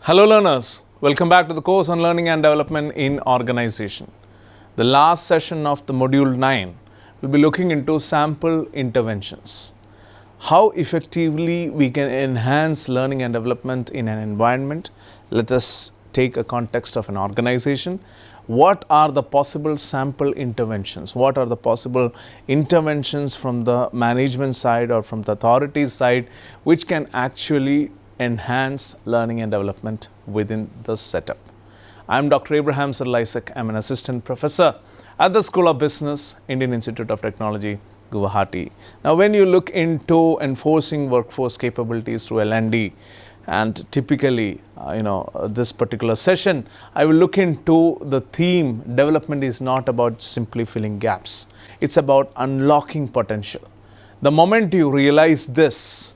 Hello learners, welcome back to the course on learning and development in organization. The last session of the module 9 will be looking into sample interventions. How effectively we can enhance learning and development in an environment. Let us take a context of an organization. What are the possible sample interventions? What are the possible interventions from the management side or from the authorities side which can actually enhance learning and development within the setup? I am Dr. Cyril Issac. I am an assistant professor at the School of Business, Indian Institute of Technology, Guwahati. Now, when you look into enforcing workforce capabilities through L&D, and typically, this particular session, I will look into the theme development is not about simply filling gaps. It's about unlocking potential. The moment you realize this,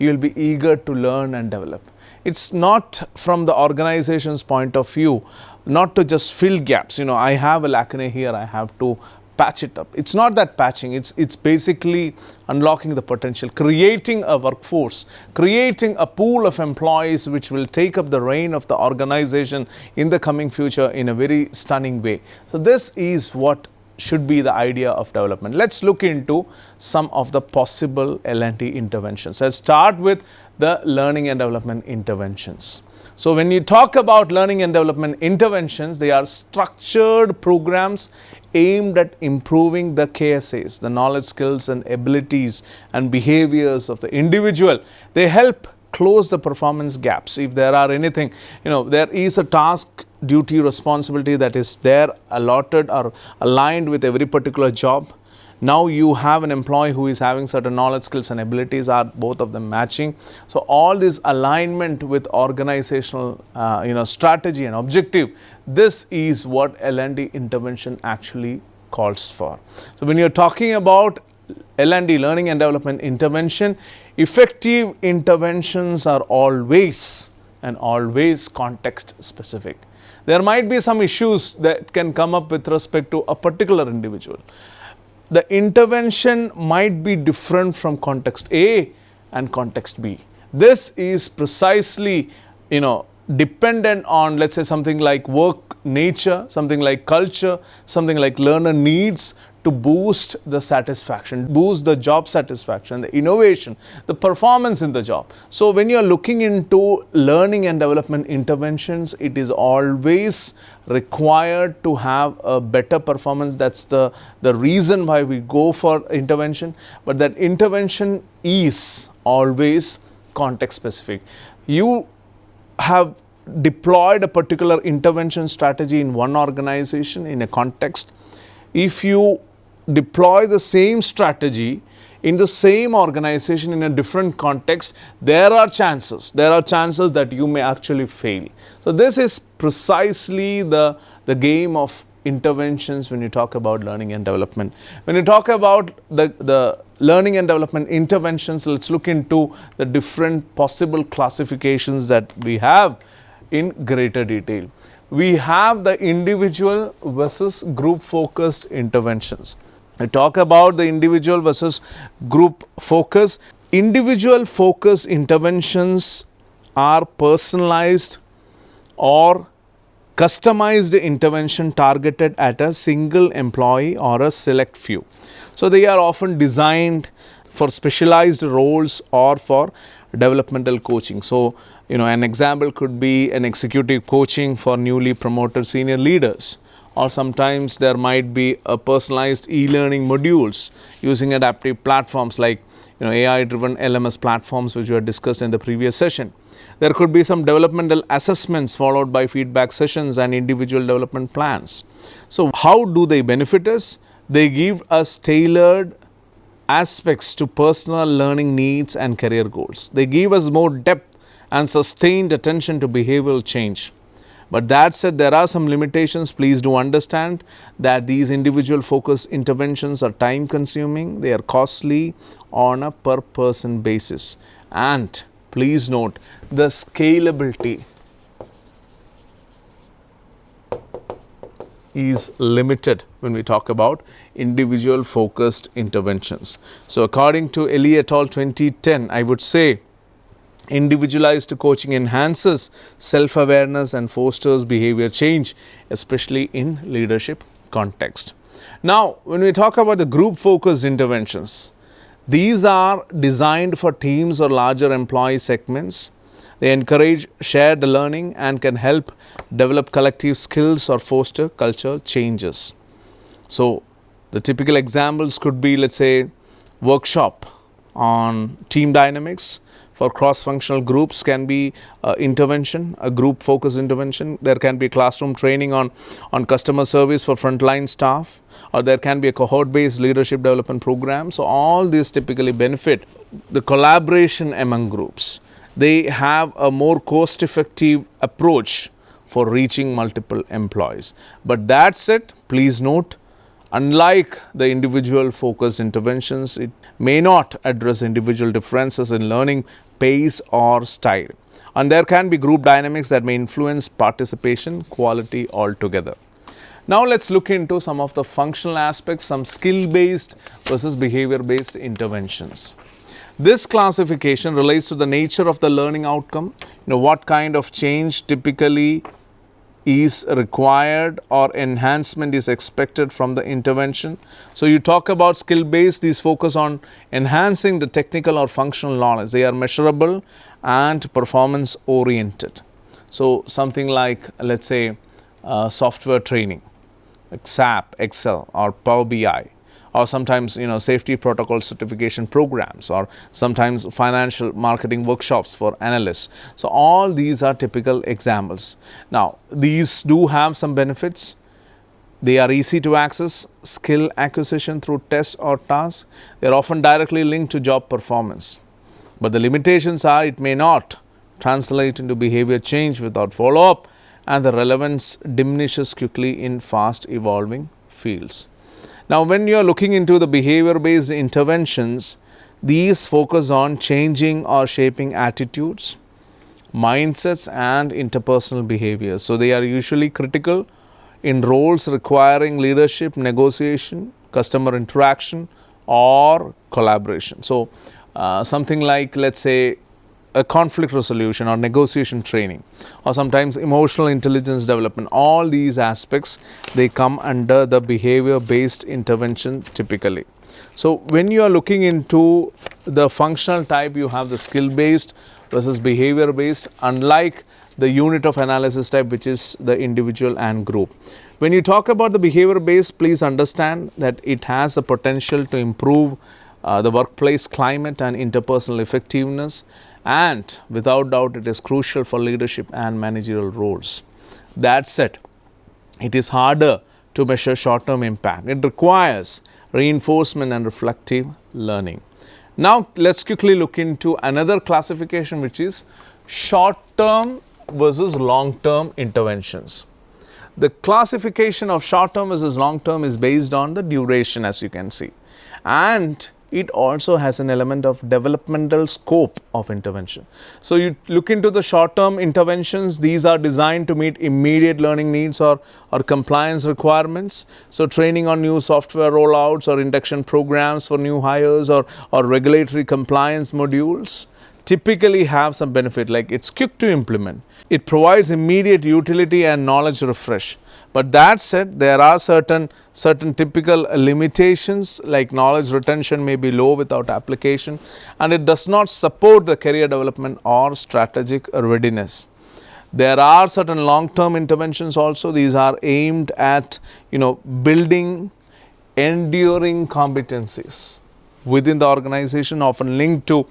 you will be eager to learn and develop. It's not from the organization's point of view, not to just fill gaps. I have a lacuna here, I have to patch it up. It's not that patching, it's basically unlocking the potential, creating a workforce, creating a pool of employees which will take up the reign of the organization in the coming future in a very stunning way. So this is what should be the idea of development. Let's look into some of the possible L&D interventions. Let's start with the learning and development interventions. So when you talk about learning and development interventions, they are structured programs aimed at improving the KSAs, the knowledge, skills and abilities and behaviors of the individual. They help close the performance gaps. If there are anything, there is a task, duty, responsibility that is there allotted or aligned with every particular job. Now you have an employee who is having certain knowledge, skills and abilities. Are both of them matching? So all this alignment with organizational strategy and objective, this is what L&D intervention actually calls for. So when you're talking about L&D, learning and development intervention, effective interventions are always context specific. There might be some issues that can come up with respect to a particular individual. The intervention might be different from context A and context B. This is precisely, dependent on, let's say, something like work nature, something like culture, something like learner needs to boost the satisfaction, boost the job satisfaction, the innovation, the performance in the job. So when you are looking into learning and development interventions, it is always required to have a better performance. That's the reason why we go for intervention. But that intervention is always context specific. You have deployed a particular intervention strategy in one organization in a context. If you deploy the same strategy in the same organization in a different context, there are chances that you may actually fail. So this is precisely the game of interventions when you talk about learning and development. When you talk about the learning and development interventions, let's look into the different possible classifications that we have in greater detail. We have the individual versus group focused interventions. We talk about the individual versus group focus. Individual focus interventions are personalized or customized intervention targeted at a single employee or a select few. So they are often designed for specialized roles or for developmental coaching. So, an example could be an executive coaching for newly promoted senior leaders, or sometimes there might be a personalized e-learning modules using adaptive platforms like AI-driven LMS platforms, which we had discussed in the previous session. There could be some developmental assessments followed by feedback sessions and individual development plans. So how do they benefit us? They give us tailored aspects to personal learning needs and career goals. They give us more depth and sustained attention to behavioral change. But that said, there are some limitations. Please do understand that these individual focus interventions are time consuming, they are costly on a per person basis. And please note the scalability is limited when we talk about individual focused interventions. So according to Eli et al. 2010, I would say Individualized coaching enhances self-awareness and fosters behavior change, especially in leadership context. Now, when we talk about the group-focused interventions, these are designed for teams or larger employee segments. They encourage shared learning and can help develop collective skills or foster cultural changes. So, the typical examples could be, let's say, workshop on team dynamics for cross-functional groups can be intervention, a group-focused intervention. There can be classroom training on customer service for frontline staff, or there can be a cohort-based leadership development program. So, all these typically benefit the collaboration among groups. They have a more cost-effective approach for reaching multiple employees. But that said, please note, unlike the individual focused interventions, it may not address individual differences in learning pace or style. And there can be group dynamics that may influence participation quality altogether. Now, let's look into some of the functional aspects, some skill-based versus behavior-based interventions. This classification relates to the nature of the learning outcome, what kind of change typically is required or enhancement is expected from the intervention. So, you talk about skill based, these focus on enhancing the technical or functional knowledge. They are measurable and performance oriented. So, something like, let's say, software training like SAP, Excel or Power BI, or sometimes safety protocol certification programs, or sometimes financial marketing workshops for analysts. So, all these are typical examples. Now, these do have some benefits. They are easy to access, skill acquisition through tests or tasks. They are often directly linked to job performance. But the limitations are it may not translate into behavior change without follow-up, and the relevance diminishes quickly in fast evolving fields. Now, when you are looking into the behavior-based interventions, these focus on changing or shaping attitudes, mindsets and interpersonal behaviors. So, they are usually critical in roles requiring leadership, negotiation, customer interaction or collaboration. So, something like, let's say, a conflict resolution or negotiation training, or sometimes emotional intelligence development. All these aspects, they come under the behavior based intervention typically. So, when you are looking into the functional type, you have the skill based versus behavior based, unlike the unit of analysis type, which is the individual and group. When you talk about the behavior based, please understand that it has the potential to improve the workplace climate and interpersonal effectiveness, and without doubt it is crucial for leadership and managerial roles. That said, it is harder to measure short-term impact. It requires reinforcement and reflective learning. Now, let's quickly look into another classification, which is short-term versus long-term interventions. The classification of short-term versus long-term is based on the duration, as you can see, and it also has an element of developmental scope of intervention. So, you look into the short-term interventions, these are designed to meet immediate learning needs or compliance requirements. So, training on new software rollouts or induction programs for new hires or regulatory compliance modules typically have some benefit, like it's quick to implement. It provides immediate utility and knowledge refresh. But that said, there are certain typical limitations, like knowledge retention may be low without application, and it does not support the career development or strategic readiness. There are certain long-term interventions also. These are aimed at building enduring competencies within the organization, often linked to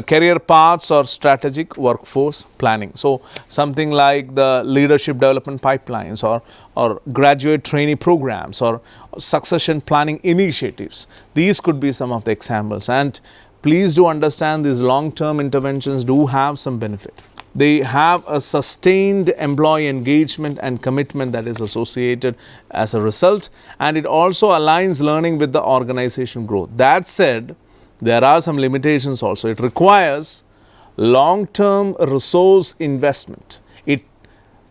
career paths or strategic workforce planning. So, something like the leadership development pipelines or graduate trainee programs or succession planning initiatives. These could be some of the examples, and please do understand these long-term interventions do have some benefit. They have a sustained employee engagement and commitment that is associated as a result, and it also aligns learning with the organization growth. That said, there are some limitations also. It requires long-term resource investment. It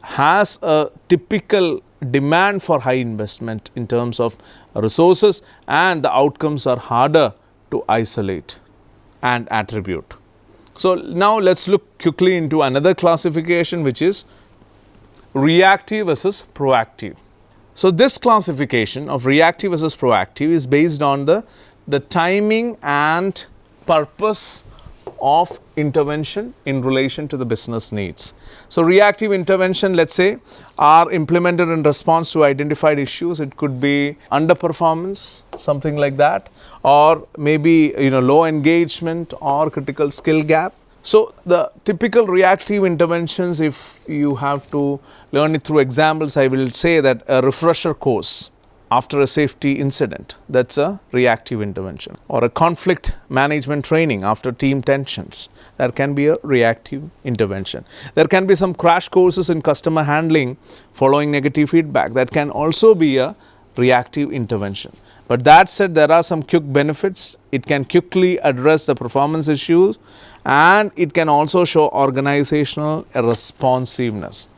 has a typical demand for high investment in terms of resources, and the outcomes are harder to isolate and attribute. So now let's look quickly into another classification, which is reactive versus proactive. So this classification of reactive versus proactive is based on the timing and purpose of intervention in relation to the business needs. So reactive intervention, let's say, are implemented in response to identified issues. It could be underperformance, something like that, or maybe low engagement or critical skill gap. So the typical reactive interventions, if you have to learn it through examples, I will say that a refresher course after a safety incident, that's a reactive intervention, or a conflict management training after team tensions, that can be a reactive intervention. There can be some crash courses in customer handling following negative feedback, that can also be a reactive intervention. But that said, there are some quick benefits. It can quickly address the performance issues, and it can also show organizational responsiveness.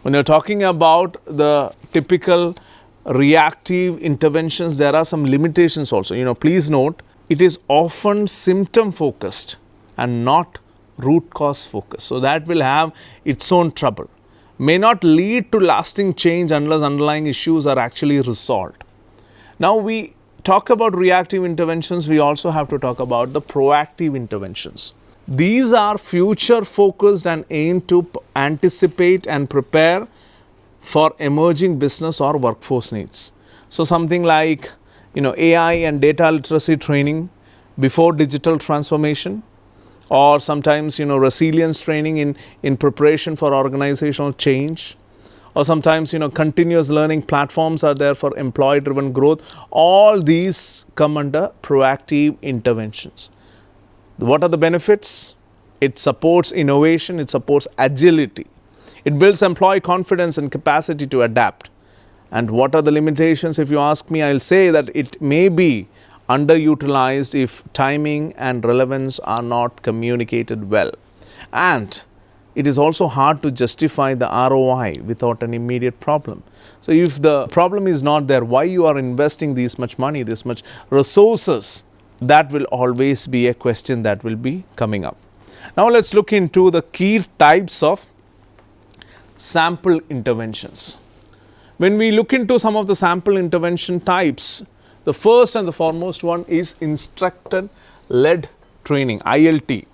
When you're talking about the typical reactive interventions, there are some limitations also. Please note, it is often symptom focused and not root cause focused. So that will have its own trouble. May not lead to lasting change unless underlying issues are actually resolved. Now we talk about reactive interventions, we also have to talk about the proactive interventions. These are future focused and aim to anticipate and prepare for emerging business or workforce needs. So something like AI and data literacy training before digital transformation, or sometimes resilience training in preparation for organizational change, or sometimes continuous learning platforms are there for employee driven growth. All these come under proactive interventions. What are the benefits? It supports innovation, it supports agility. It builds employee confidence and capacity to adapt. And what are the limitations? If you ask me, I'll say that it may be underutilized if timing and relevance are not communicated well. And it is also hard to justify the ROI without an immediate problem. So if the problem is not there, why you are investing this much money, this much resources, that will always be a question that will be coming up. Now let's look into the key types of sample interventions. When we look into some of the sample intervention types, the first and the foremost one is instructor-led training, ILT.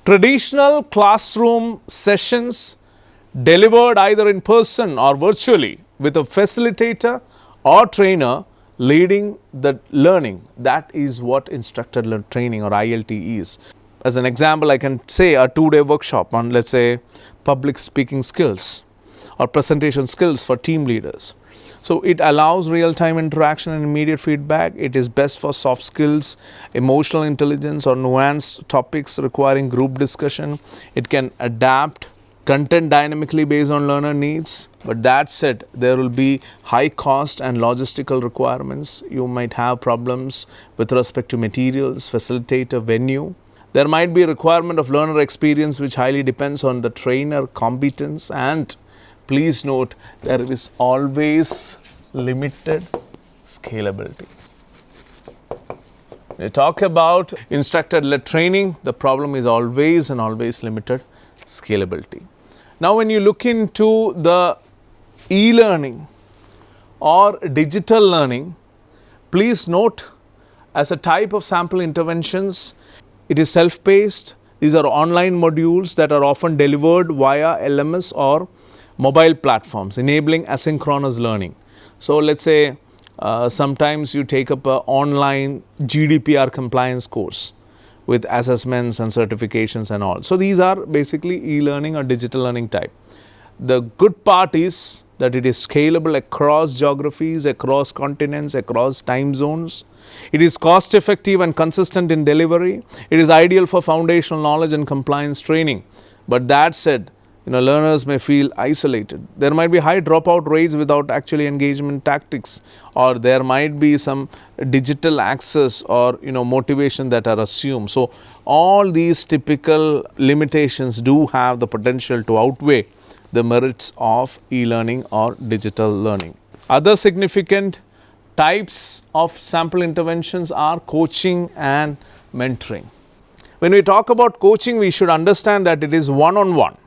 Traditional classroom sessions delivered either in person or virtually with a facilitator or trainer leading the learning. That is what instructor-led training or ILT is. As an example, I can say a 2-day workshop on, let's say, public speaking skills or presentation skills for team leaders. So it allows real-time interaction and immediate feedback. It is best for soft skills, emotional intelligence, or nuanced topics requiring group discussion. It can adapt content dynamically based on learner needs. But that said, there will be high cost and logistical requirements. You might have problems with respect to materials, facilitator, venue. There might be a requirement of learner experience which highly depends on the trainer competence, and please note, there is always limited scalability. When you talk about instructor-led training, the problem is always and always limited scalability. Now when you look into the e-learning or digital learning, please note, as a type of sample interventions, it is self-paced. These are online modules that are often delivered via LMS or mobile platforms, enabling asynchronous learning. So let's say sometimes you take up an online GDPR compliance course with assessments and certifications and all. So these are basically e-learning or digital learning type. The good part is that it is scalable across geographies, across continents, across time zones. It is cost effective and consistent in delivery. It is ideal for foundational knowledge and compliance training. But that said, learners may feel isolated. There might be high dropout rates without actually engagement tactics, or there might be some digital access or motivation that are assumed. So all these typical limitations do have the potential to outweigh the merits of e-learning or digital learning. Other significant types of sample interventions are coaching and mentoring. When we talk about coaching, we should understand that it is one-on-one,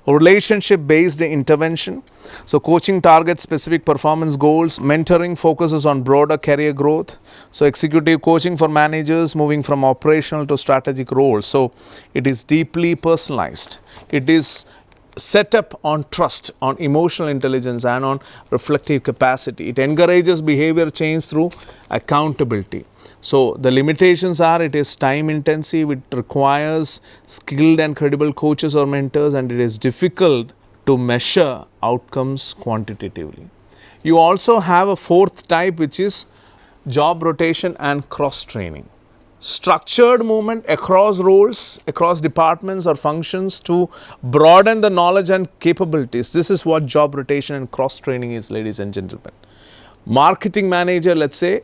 relationship-based intervention. So coaching targets specific performance goals. Mentoring focuses on broader career growth. So executive coaching for managers moving from operational to strategic roles. So it is deeply personalized. It is set up on trust, on emotional intelligence, and on reflective capacity. It encourages behavior change through accountability. So the limitations are, it is time intensive, it requires skilled and credible coaches or mentors, and it is difficult to measure outcomes quantitatively. You also have a fourth type, which is job rotation and cross training. Structured movement across roles, across departments or functions to broaden the knowledge and capabilities. This is what job rotation and cross training is, ladies and gentlemen. Marketing manager, let's say,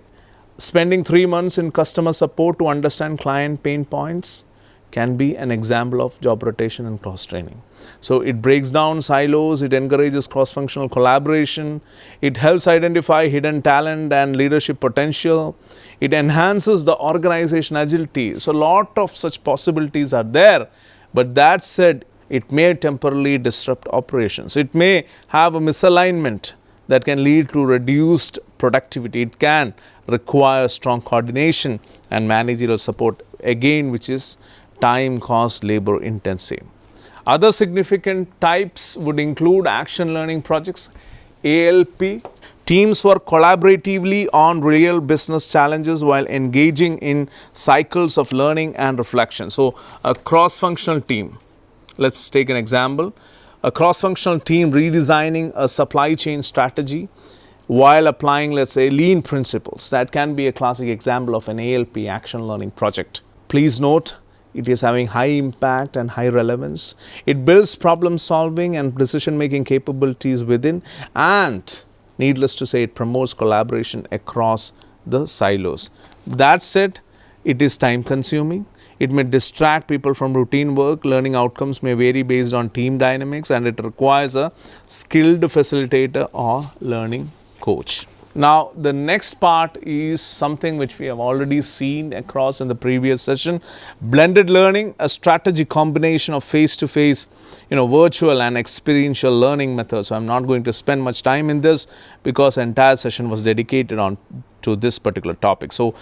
spending 3 months in customer support to understand client pain points can be an example of job rotation and cross training. So it breaks down silos, it encourages cross-functional collaboration, it helps identify hidden talent and leadership potential, it enhances the organization agility. So a lot of such possibilities are there, but that said, it may temporarily disrupt operations. It may have a misalignment that can lead to reduced productivity. It can require strong coordination and managerial support, again, which is time, cost, labor intensive. Other significant types would include action learning projects, ALP. Teams work collaboratively on real business challenges while engaging in cycles of learning and reflection. So a cross-functional team, let's take an example. A cross-functional team redesigning a supply chain strategy while applying, let's say, lean principles. That can be a classic example of an ALP, action learning project. Please note, it is having high impact and high relevance. It builds problem solving and decision making capabilities within, and needless to say, it promotes collaboration across the silos. That said, it is time consuming. It may distract people from routine work. Learning outcomes may vary based on team dynamics, and it requires a skilled facilitator or learning coach. Now, the next part is something which we have already seen across in the previous session. Blended learning, a strategic combination of face-to-face, virtual and experiential learning methods. So I'm not going to spend much time in this because the entire session was dedicated to this particular topic. So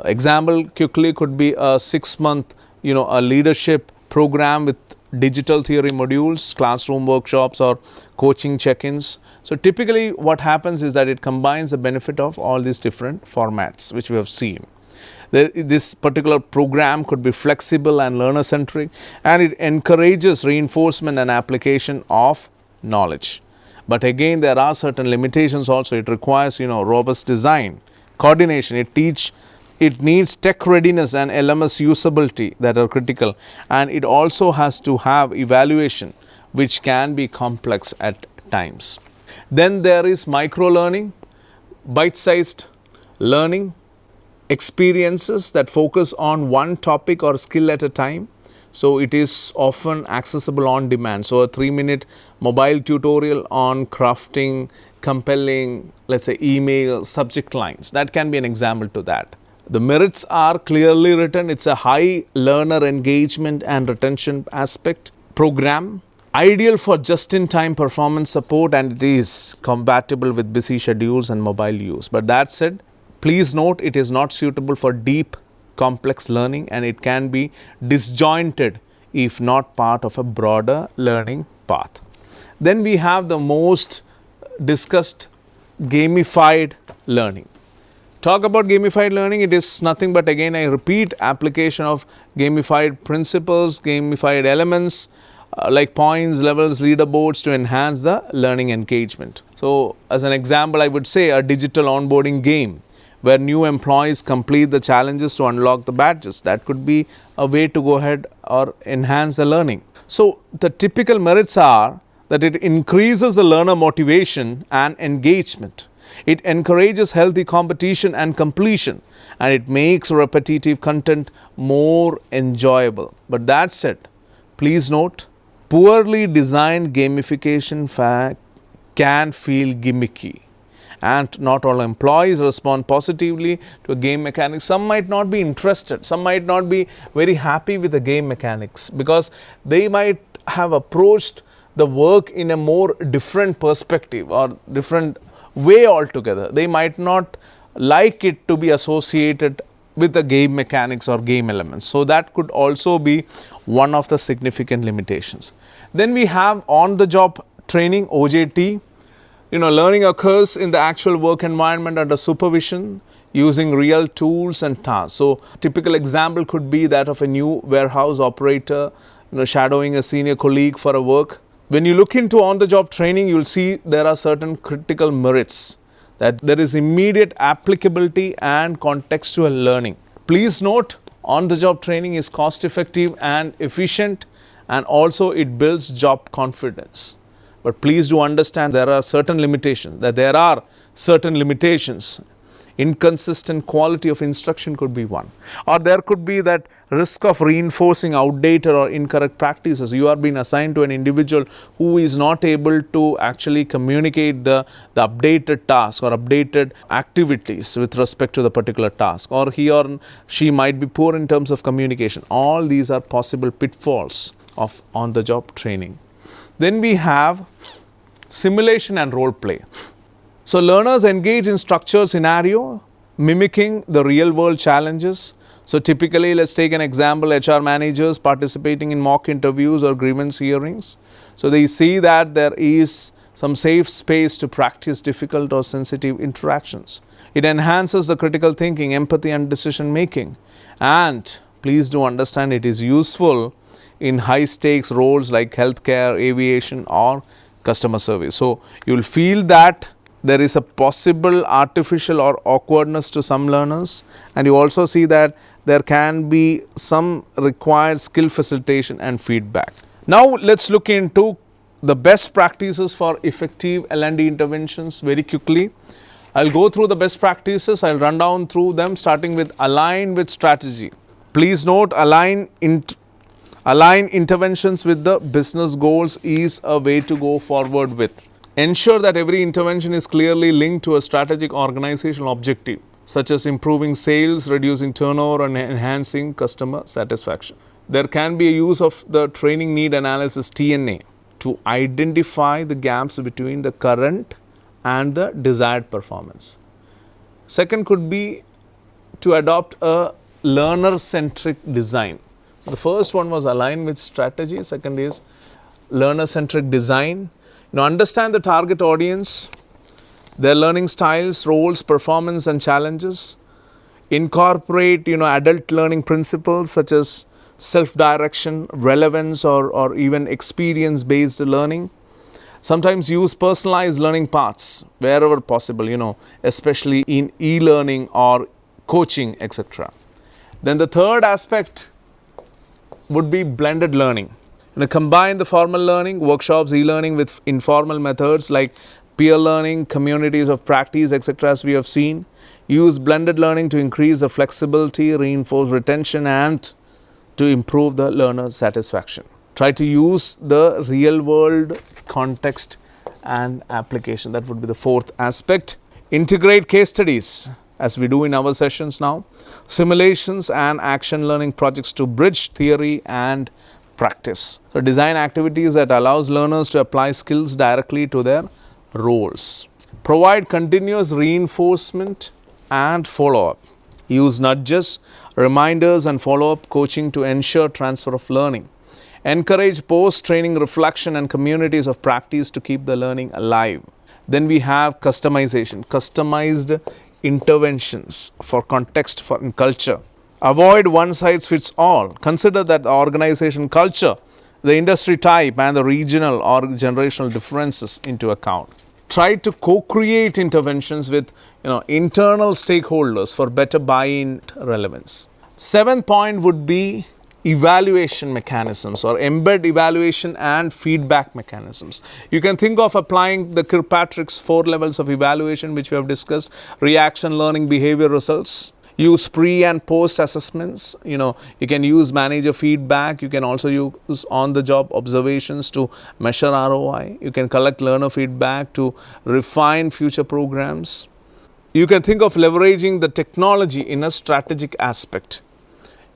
example quickly could be a 6-month, a leadership program with digital theory modules, classroom workshops, or coaching check-ins. So typically what happens is that it combines the benefit of all these different formats which we have seen. This particular program could be flexible and learner-centric, and it encourages reinforcement and application of knowledge. But again, there are certain limitations also. It requires, robust design, coordination. It needs tech readiness and LMS usability that are critical, and it also has to have evaluation, which can be complex at times. Then there is micro-learning, bite-sized learning, experiences that focus on one topic or skill at a time. So it is often accessible on demand. So a 3-minute mobile tutorial on crafting compelling, let's say, email subject lines. That can be an example to that. The merits are clearly written. It's a high learner engagement and retention aspect program. Ideal for just-in-time performance support, and it is compatible with busy schedules and mobile use. But that said, please note, it is not suitable for deep, complex learning, and it can be disjointed if not part of a broader learning path. Then we have the most discussed gamified learning. Talk about gamified learning, it is nothing but, again, I repeat, application of gamified principles, gamified elements, like points, levels, leaderboards to enhance the learning engagement. So as an example, I would say a digital onboarding game where new employees complete the challenges to unlock the badges. That could be a way to go ahead or enhance the learning. So the typical merits are that it increases the learner motivation and engagement. It encourages healthy competition and completion, and it makes repetitive content more enjoyable. But that said, please note, poorly designed gamification can feel gimmicky, And not all employees respond positively to a game mechanic. Some might not be interested, some might not be very happy with the game mechanics because they might have approached the work in a more different perspective or different way altogether. They might not like it to be associated with the game mechanics or game elements. So that could also be one of the significant limitations. Then we have on-the-job training, OJT. Learning occurs in the actual work environment under supervision using real tools and tasks. So typical example could be that of a new warehouse operator, shadowing a senior colleague for a work. When you look into on-the-job training, you'll see there are certain critical merits, that there is immediate applicability and contextual learning. Please note, on-the-job training is cost-effective and efficient, and also it builds job confidence. But please do understand there are certain limitations, Inconsistent quality of instruction could be one. Or there could be that risk of reinforcing outdated or incorrect practices. You are being assigned to an individual who is not able to actually communicate the updated task or updated activities with respect to the particular task. Or he or she might be poor in terms of communication. All these are possible pitfalls of on-the-job training. Then we have simulation and role play. So learners engage in structured scenario, mimicking the real world challenges. So typically, let's take an example, HR managers participating in mock interviews or grievance hearings. So they see that there is some safe space to practice difficult or sensitive interactions. It enhances the critical thinking, empathy and decision making. And please do understand, it is useful in high stakes roles like healthcare, aviation or customer service. So you will feel that there is a possible artificial or awkwardness to some learners, and you also see that there can be some required skill facilitation and feedback. Now let's look into the best practices for effective L&D interventions very quickly. I'll go through the best practices, I'll run down through them, starting with align with strategy. Please note, align interventions with the business goals is a way to go forward with. Ensure that every intervention is clearly linked to a strategic organizational objective, such as improving sales, reducing turnover and enhancing customer satisfaction. There can be a use of the training need analysis TNA to identify the gaps between the current and the desired performance. Second could be to adopt a learner-centric design. So the first one was align with strategy, second is learner-centric design. Understand the target audience, their learning styles, roles, performance and challenges. Incorporate, adult learning principles such as self-direction, relevance or even experience-based learning. Sometimes use personalized learning paths wherever possible, especially in e-learning or coaching, etc. Then the third aspect would be blended learning. Combine the formal learning, workshops, e-learning with informal methods like peer learning, communities of practice, etc. as we have seen. Use blended learning to increase the flexibility, reinforce retention and to improve the learner satisfaction. Try to use the real world context and application. That would be the fourth aspect. Integrate case studies as we do in our sessions now. Simulations and action learning projects to bridge theory and practice. So design activities that allows learners to apply skills directly to their roles. Provide continuous reinforcement and follow-up. Use nudges, reminders and follow-up coaching to ensure transfer of learning. Encourage post-training reflection and communities of practice to keep the learning alive. Then we have customization, customized interventions for context and culture. Avoid one size fits all. Consider that the organization culture, the industry type and the regional or generational differences into account. Try to co-create interventions with internal stakeholders for better buy-in relevance. Seventh point would be evaluation mechanisms or embed evaluation and feedback mechanisms. You can think of applying the Kirkpatrick's 4 levels of evaluation which we have discussed: reaction, learning, behavior, results. use pre and post assessments. You can use manager feedback. You can also use on the job observations to measure ROI. You can collect learner feedback to refine future programs. You can think of leveraging the technology in a strategic aspect.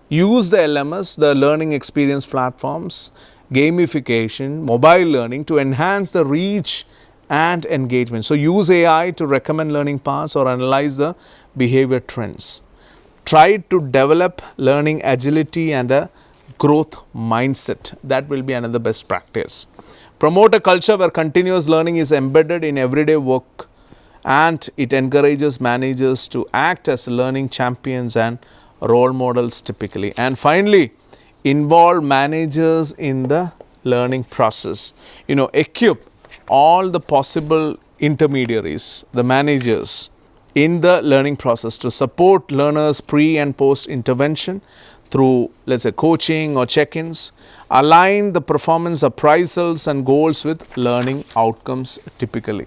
Use the LMS, the learning experience platforms, gamification, mobile learning to enhance the reach and engagement. So use AI to recommend learning paths or analyze the behavior trends. Try to develop learning agility and a growth mindset. That will be another best practice. Promote a culture where continuous learning is embedded in everyday work, and it encourages managers to act as learning champions and role models typically. And finally, involve managers in the learning process. Equip all the possible intermediaries, the managers, in the learning process to support learners pre and post intervention through, let's say, coaching or check-ins. Align the performance appraisals and goals with learning outcomes typically.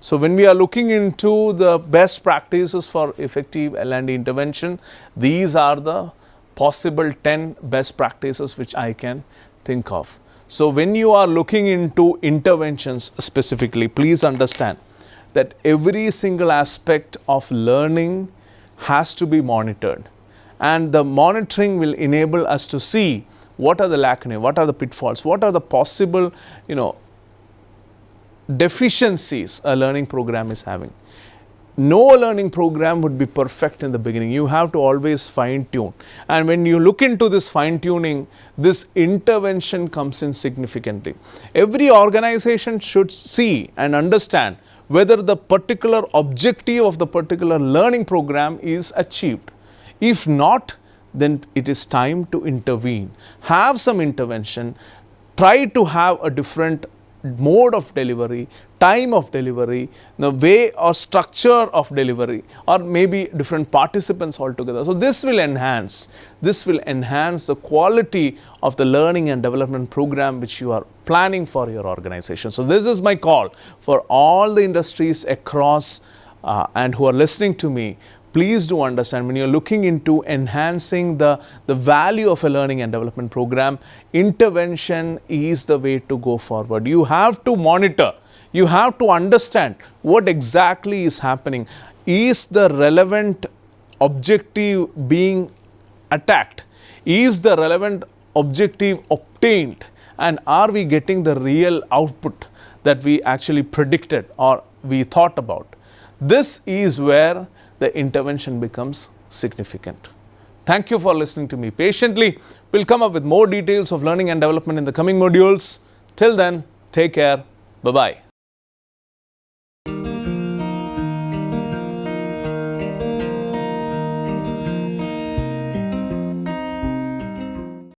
So when we are looking into the best practices for effective L&D intervention, these are the possible 10 best practices which I can think of. So when you are looking into interventions specifically, please understand that every single aspect of learning has to be monitored, and the monitoring will enable us to see what are the lacunae, what are the pitfalls, what are the possible deficiencies a learning program is having. No learning program would be perfect in the beginning. You have to always fine tune, and when you look into this fine tuning, this intervention comes in significantly. Every organization should see and understand whether the particular objective of the particular learning program is achieved. If not, then it is time to intervene. Have some intervention. Try to have a different mode of delivery, time of delivery, the way or structure of delivery, or maybe different participants altogether. So this will enhance the quality of the learning and development program which you are planning for your organization. So this is my call for all the industries across and who are listening to me. Please do understand, when you're looking into enhancing the value of a learning and development program, intervention is the way to go forward. You have to monitor. You have to understand what exactly is happening. Is the relevant objective being attacked? Is the relevant objective obtained? And are we getting the real output that we actually predicted or we thought about? This is where the intervention becomes significant. Thank you for listening to me patiently. We'll come up with more details of learning and development in the coming modules. Till then, take care. Bye-bye.